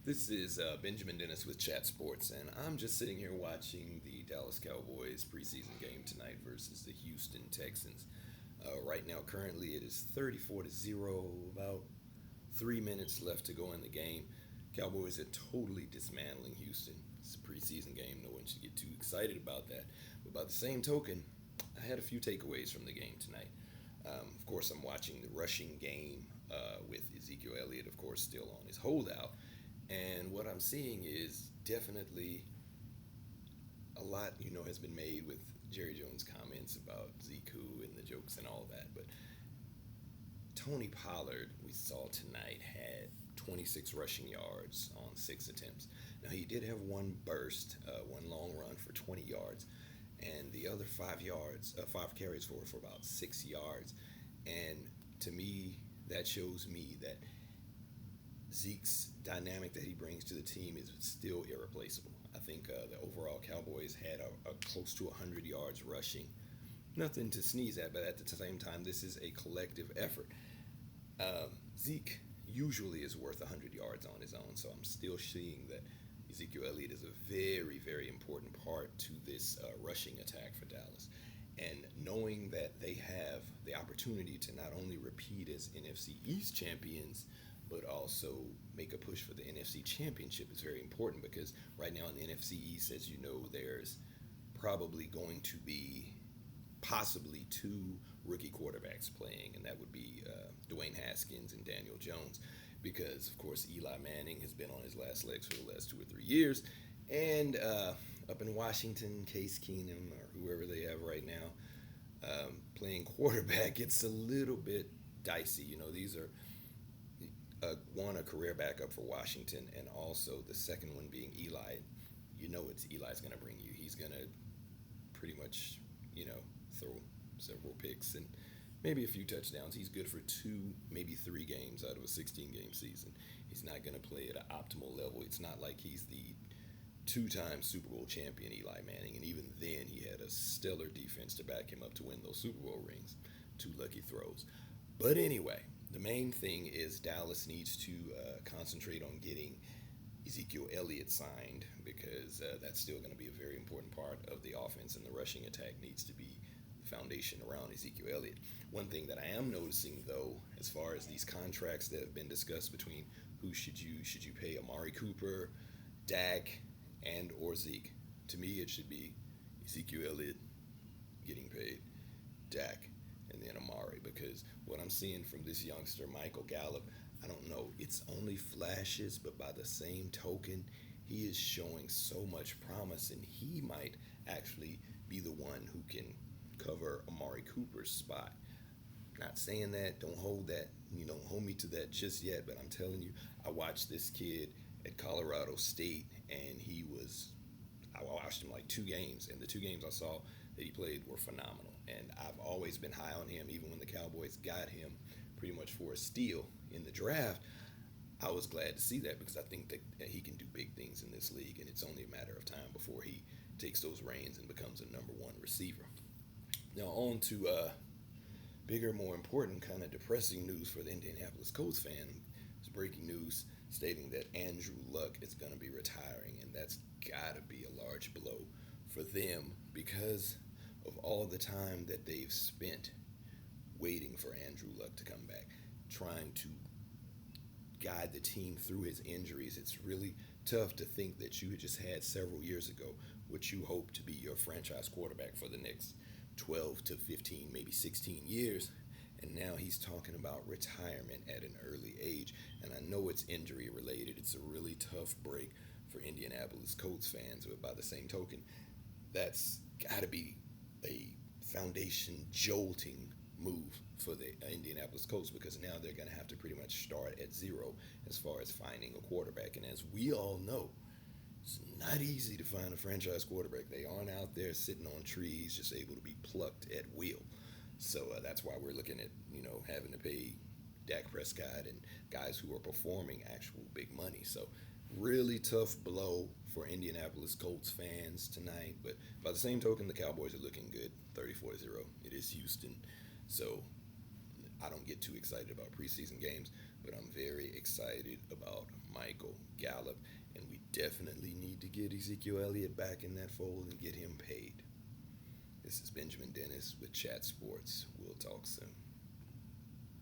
This is Benjamin Dennis with Chat Sports, and I'm just sitting here watching the Dallas Cowboys preseason game tonight versus the Houston Texans. Right now, currently, it is 34-0, about 3 minutes left to go in the game. Cowboys are totally dismantling Houston. It's a preseason game, no one should get too excited about that. But by the same token, I had a few takeaways from the game tonight. Of course, I'm watching the rushing game with Ezekiel Elliott, of course, still on his holdout. And what I'm seeing is definitely a lot, has been made with Jerry Jones' comments about Zeke and the jokes and all that. But Tony Pollard, we saw tonight, had 26 rushing yards on 6 attempts. Now, he did have one burst, one long run for 20 yards, and the other 5 carries for about 6 yards. And to me, that shows me that Zeke's dynamic that he brings to the team is still irreplaceable. I think the overall Cowboys had a close to 100 yards rushing. Nothing to sneeze at, but at the same time, this is a collective effort. Zeke usually is worth 100 yards on his own, so I'm still seeing that Ezekiel Elliott is a very, very important part to this rushing attack for Dallas. And knowing that they have the opportunity to not only repeat as NFC East champions, but also make a push for the NFC Championship is very important because right now in the NFC East, as you know, there's probably going to be possibly two rookie quarterbacks playing, and that would be Dwayne Haskins and Daniel Jones because, of course, Eli Manning has been on his last legs for the last 2 or 3 years. And up in Washington, Case Keenum or whoever they have right now playing quarterback, it's a little bit dicey. These are one, a career backup for Washington, and also the second one being Eli. It's Eli's going to bring you. He's going to pretty much, throw several picks and maybe a few touchdowns. He's good for 2, maybe 3 games out of a 16-game season. He's not going to play at an optimal level. It's not like he's the 2-time Super Bowl champion Eli Manning, and even then he had a stellar defense to back him up to win those Super Bowl rings. 2 lucky throws. But anyway, the main thing is Dallas needs to concentrate on getting Ezekiel Elliott signed because that's still going to be a very important part of the offense, and the rushing attack needs to be the foundation around Ezekiel Elliott. One thing that I am noticing, though, as far as these contracts that have been discussed between who should you pay, Amari Cooper, Dak, and or Zeke. To me, it should be Ezekiel Elliott getting paid, Dak, and then Amari, because what I'm seeing from this youngster, Michael Gallup, I don't know, it's only flashes, but by the same token, he is showing so much promise, and he might actually be the one who can cover Amari Cooper's spot. Not saying that, don't hold me to that just yet, but I'm telling you, I watched this kid at Colorado State, and I watched him like 2 games, and the 2 games I saw that he played were phenomenal. And I've always been high on him, even when the Cowboys got him pretty much for a steal in the draft. I was glad to see that because I think that he can do big things in this league, and it's only a matter of time before he takes those reins and becomes a number 1 receiver. Now on to bigger, more important, kind of depressing news for the Indianapolis Colts fan. It's breaking news stating that Andrew Luck is going to be retiring, and that's got to be a large blow for them because of all the time that they've spent waiting for Andrew Luck to come back, trying to guide the team through his injuries. It's really tough to think that you had just had several years ago what you hope to be your franchise quarterback for the next 12 to 15, maybe 16 years, and now he's talking about retirement at an early age. And I know it's injury related. It's a really tough break for Indianapolis Colts fans, but by the same token, that's got to be a foundation jolting move for the Indianapolis Colts because now they're going to have to pretty much start at zero as far as finding a quarterback. And as we all know, it's not easy to find a franchise quarterback. They aren't out there sitting on trees just able to be plucked at will. So that's why we're looking at, having to pay Dak Prescott and guys who are performing actual big money. So really tough blow for Indianapolis Colts fans tonight. But by the same token, the Cowboys are looking good, 34-0. It is Houston. So I don't get too excited about preseason games. but I'm very excited about Michael Gallup, and we definitely need to get Ezekiel Elliott back in that fold and get him paid. This is Benjamin Dennis with Chat Sports. We'll talk soon.